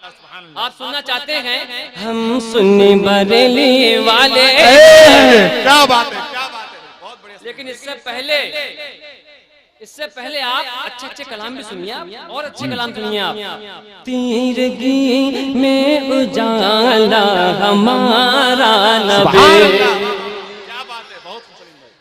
आप सुनना चाहते हैं? हम सुन्नी बरेली वाले। क्या बात है, क्या बात है, बहुत बढ़िया। लेकिन इससे पहले आप अच्छे अच्छे कलाम भी सुनिए आप, और अच्छे कलाम सुनिए आप। तीरगी में उजाला हमारा नबी।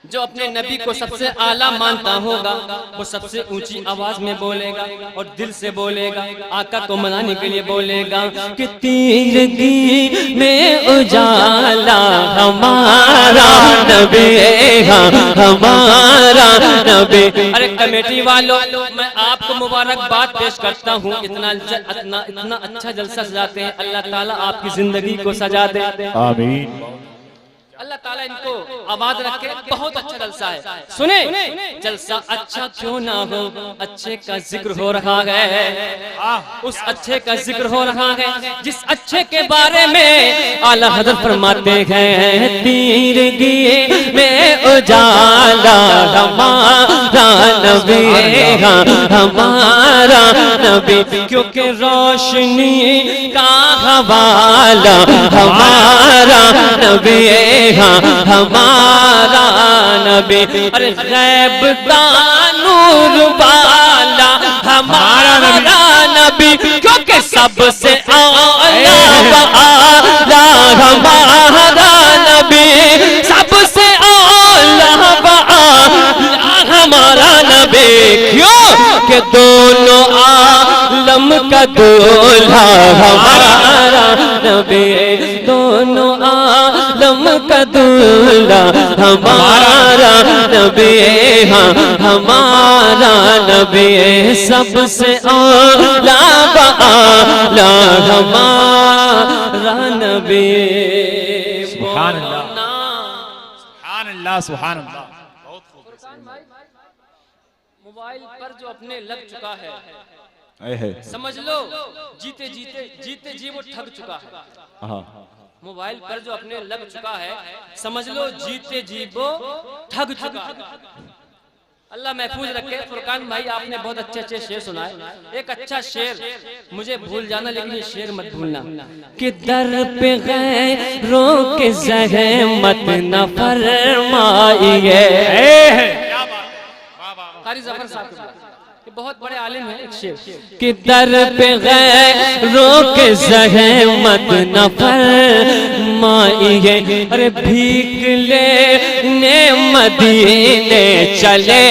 जो अपने नबी को सबसे आला मानता होगा वो सबसे ऊंची आवाज में बोलेगा और दिल से बोलेगा, आका को मनाने के लिए बोलेगा कि तीरगी में उजाला हमारा नबी, हमारा नबी। अरे कमेटी वालों, मैं आपको मुबारकबाद पेश करता हूँ, इतना अच्छा जलसा सजाते हैं। अल्लाह ताला आपकी जिंदगी को सजा दे, आमीन। अल्लाह ताला इनको आबाद रखे। बहुत अच्छा जलसा है। सुने, जलसा अच्छा क्यों ना हो, अच्छे का जिक्र हो रहा है। उस अच्छे का जिक्र हो रहा है जिस अच्छे के बारे में आला हज़रत फरमाते हैं, तीरगी में उजाला हमारा नबी, हमारा नबी। क्योंकि रोशनी का हवाला हमारा नबी, हमारा नबी। अरे गैब का नूर वाला हमारा नबी, क्योंकि सबसे आला हमारा नबी, सबसे आला हमारा नबी। क्यों कि दोनों आलम का दूल्हा हमारा नबी, दोनों आलम का दूल्हा हमारा नबी, हमारा नबी। सबसे आला आला हमारा नबी। सुभान अल्लाह, सुभान अल्लाह, सुभान अल्लाह। बहुत खूब। मोबाइल पर जो अपने लग चुका है, है, समझ लो जीते जी वो ठग चुका है। मोबाइल पर जो अपने लग चुका है, समझ लो जीते जी वो ठग चुका है। अल्लाह महफूज रखे। फुरकान भाई, आपने बहुत अच्छे अच्छे शेर सुनाए। एक अच्छा शेर मुझे भूल जाना, लेकिन ये शेर मत भूलना कि दर पे गैरों के ज़हमत न फरमाइए। कारी ज़फर साहब बहुत बड़े आलिम हैं। एक शेर कि दर पे गैरों के ज़हमत न फरमाइए। अरे भीख लेने मदीने चले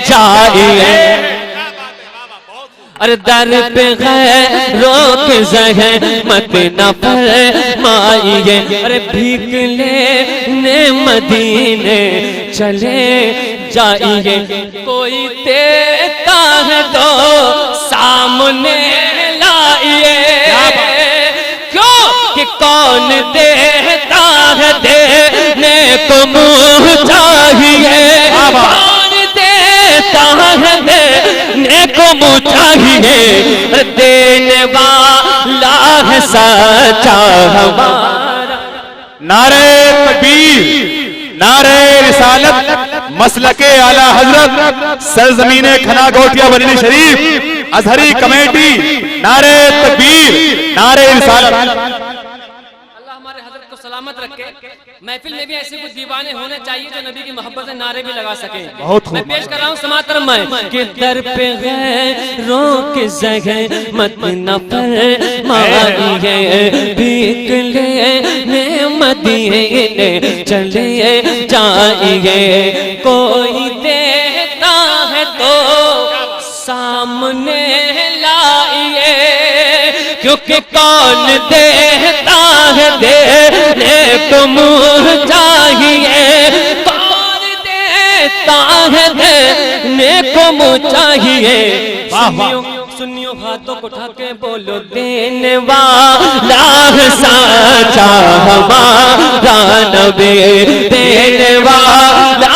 जाइए। अरे दर पे गैरों के ज़हमत न फरमाइए। अरे भीख लेने मदीने चले जाइए। कोई देता है तो सामने लाइए। क्यों कि कौन देता है देने को मुँह चाहिए। कौन देता है देने को मुँह चाहिए। देने वाला है सच्चा हमारा। नारे तकबीर, नारे रिसालत, मसलके आला हजरत, सरजमीने खना गोटिया बरेली शरीफ, अजहरी कमेटी। नारे तकबीर, नारे रिसालत। अल्लाह हमारे हजरत को सलामत रखे। महफिल में भी ऐसे कुछ दीवाने होने चाहिए जो नबी की मोहब्बत से नारे भी लगा सके। मैं पेश कर रहा हूँ समातर में कि दर पे गैरों के ज़हमत न फरमाइए। भीख लेने मदीने चले जाइए। कोई देता है तो सामने लाइए। क्योंकि कौन देता है देने को मुँह चाहिए। कौन देता है देने को मुँह चाहिए। सुनियो हाथों को उठा के बोलो, देने वाला सच्चा हमारा नबी, देने वाला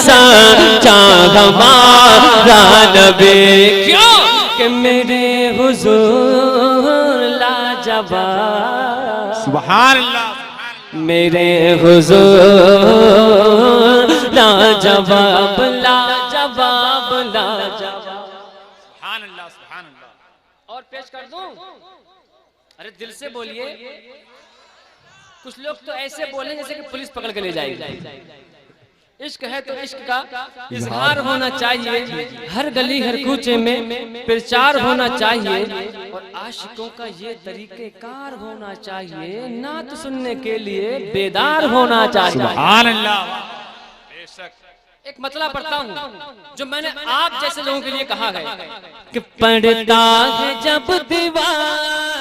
सच्चा हमारा नबी। क्यों कि मेरे हुजूर लाजवाब, सुभान अल्लाह, मेरे हुजूर लाजवाब, लाजवाब, लाजवाब। सुभान अल्लाह, सुभान अल्लाह। और पेश कर दूं अरे दिल से बोलिए। कुछ लोग तो ऐसे बोलेंगे जैसे कि पुलिस पकड़ के ले जाएगी। इश्क है तो इश्क का इजहार होना चाहिए, हर गली हर कूचे में प्रचार होना चाहिए, और आशिकों का ये तरीक़ेकार होना चाहिए, नात सुनने के लिए बेदार होना चाहिए। सुभान अल्लाह। बेशक। एक मतलब पढ़ता हूँ जो मैंने आप जैसे लोगों के लिए कहा है कि पढ़ता है जब दीवार